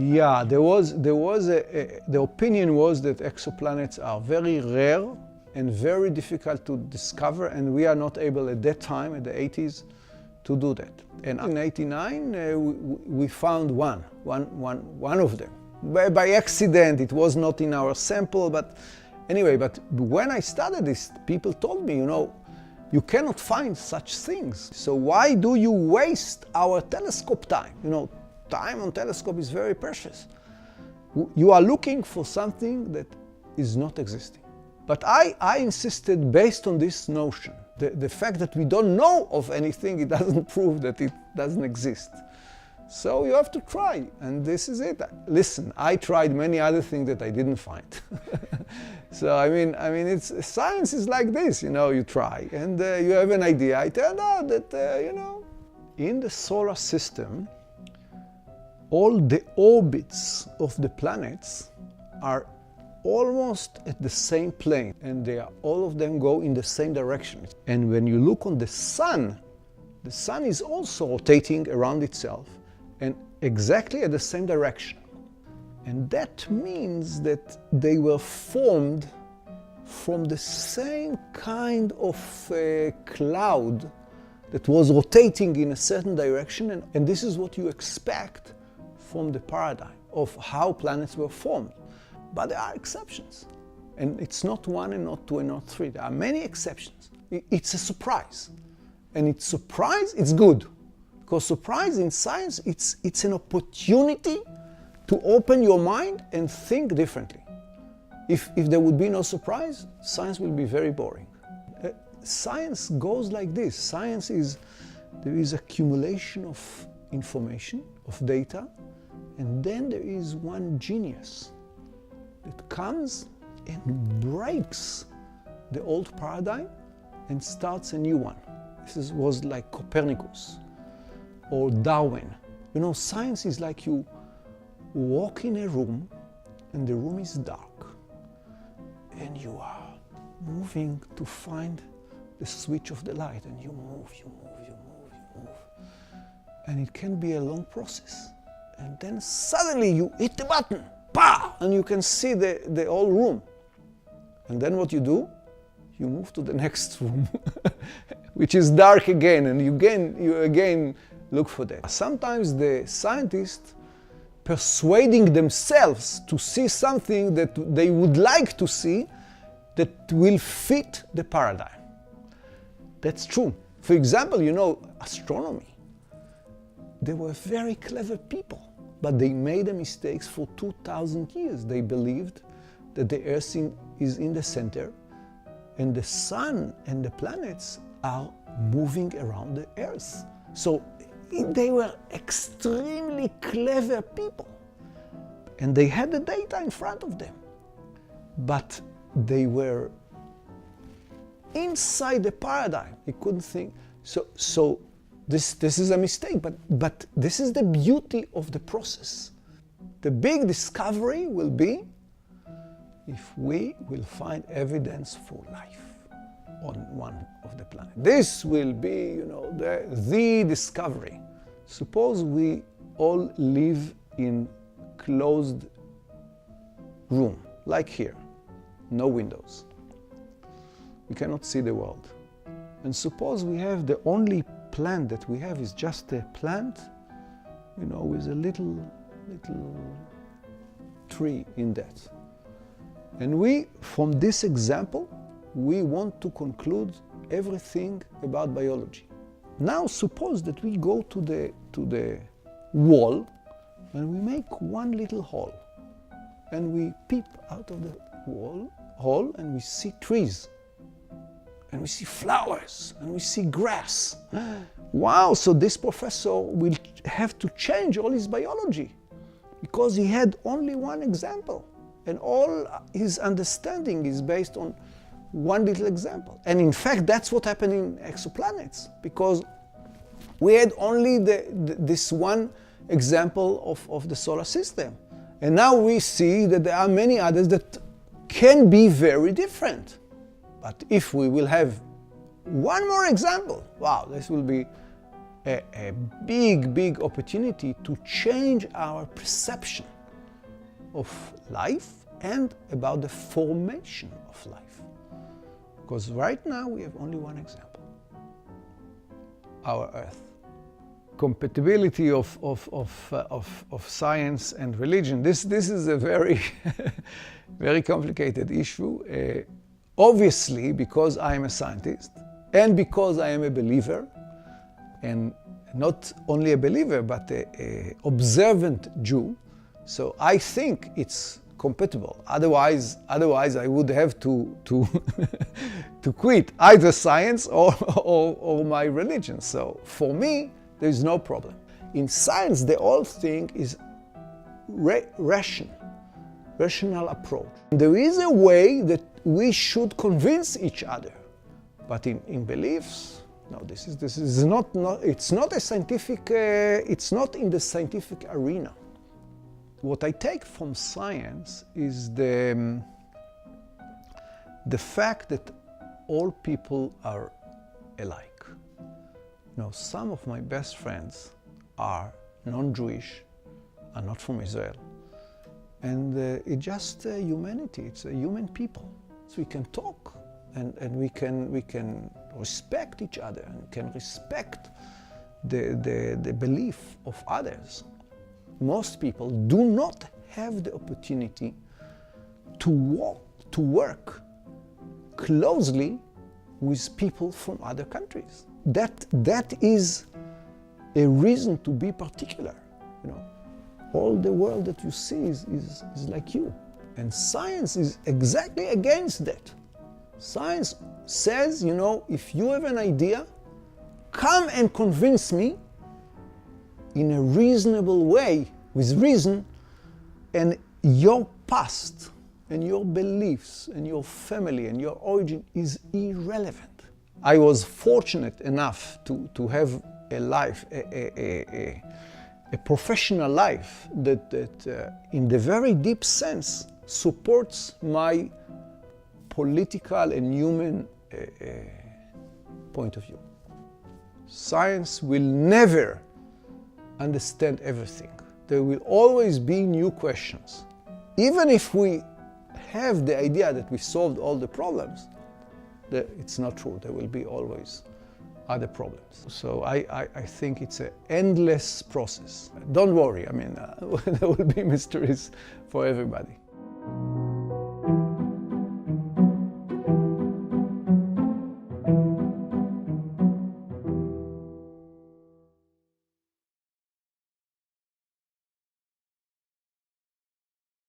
Yeah, the opinion was that exoplanets are very rare and very difficult to discover, and we are not able at that time, in the 80s, to do that. And in 89, we found one of them. By accident, it was not in our sample, but anyway, but when I studied this, people told me, you know, you cannot find such things. So why do you waste our telescope time? You know, time on telescope is very precious. You are looking for something that is not existing. But I insisted based on this notion. The fact that we don't know of anything, it doesn't prove that it doesn't exist. So you have to try, and this is it. Listen, I tried many other things that I didn't find. So I mean, science is like this, you know, you try, and you have an idea. It turned out that, you know, in the solar system, all the orbits of the planets are almost at the same plane, and all of them go in the same direction. And when you look on the sun is also rotating around itself and exactly at the same direction. And that means that they were formed from the same kind of cloud that was rotating in a certain direction, and this is what you expect from the paradigm of how planets were formed. But there are exceptions. And it's not one and not two and not three. There are many exceptions. It's a surprise. And it's good. Because surprise in science, it's an opportunity to open your mind and think differently. If there would be no surprise, science will be very boring. Science goes like this. Science is, there is accumulation of information, of data, and then there is one genius that comes and breaks the old paradigm and starts a new one. This was like Copernicus or Darwin. You know, science is like you walk in a room and the room is dark and you are moving to find the switch of the light, and you move. And it can be a long process. And then suddenly you hit the button, pow, and you can see the whole room. And then what you do? You move to the next room, which is dark again, and you again look for that. Sometimes the scientists persuading themselves to see something that they would like to see that will fit the paradigm. That's true. For example, you know, astronomy. They were very clever people, but they made mistakes for 2,000 years. They believed that the Earth is in the center, and the sun and the planets are moving around the Earth. So they were extremely clever people, and they had the data in front of them, but they were inside the paradigm. They couldn't think. So this is a mistake, but this is the beauty of the process. The big discovery will be if we will find evidence for life on one of the planets. This will be, you know, the discovery. Suppose we all live in closed room, like here, no windows. We cannot see the world. And suppose we have the only plant that we have is just a plant, you know, with a little tree in that. And we, from this example, we want to conclude everything about biology. Now suppose that we go to the wall and we make one little hole, and we peep out of the hole and we see trees, and we see flowers, and we see grass. Wow, so this professor will have to change all his biology because he had only one example, and all his understanding is based on one little example. And in fact, that's what happened in exoplanets, because we had only this one example of the solar system. And now we see that there are many others that can be very different. But if we will have one more example, wow, this will be a big opportunity to change our perception of life and about the formation of life. Because right now we have only one example, our Earth. Compatibility of science and religion, this is a very, very complicated issue. Obviously, because I am a scientist and because I am a believer, and not only a believer, but an observant Jew, so I think it's compatible. Otherwise I would have to to quit either science or my religion. So for me, there is no problem. In science, the whole thing is rational approach. There is a way that we should convince each other, but in beliefs, no. This is not. It's not a scientific. It's not in the scientific arena. What I take from science is the fact that all people are alike. You know, some of my best friends are non-Jewish, are not from Israel, and it's just humanity. It's a human people. So we can talk, and we can respect each other, and can respect the belief of others. Most people do not have the opportunity to work closely with people from other countries. That is a reason to be particular. You know, all the world that you see is like you. And science is exactly against that. Science says, you know, if you have an idea, come and convince me in a reasonable way, with reason, and your past and your beliefs and your family and your origin is irrelevant. I was fortunate enough to have a life, a professional life that in the very deep sense supports my political and human point of view. Science will never understand everything. There will always be new questions. Even if we have the idea that we solved all the problems, it's not true. There will be always other problems. So I think it's an endless process. Don't worry, I mean, there will be mysteries for everybody.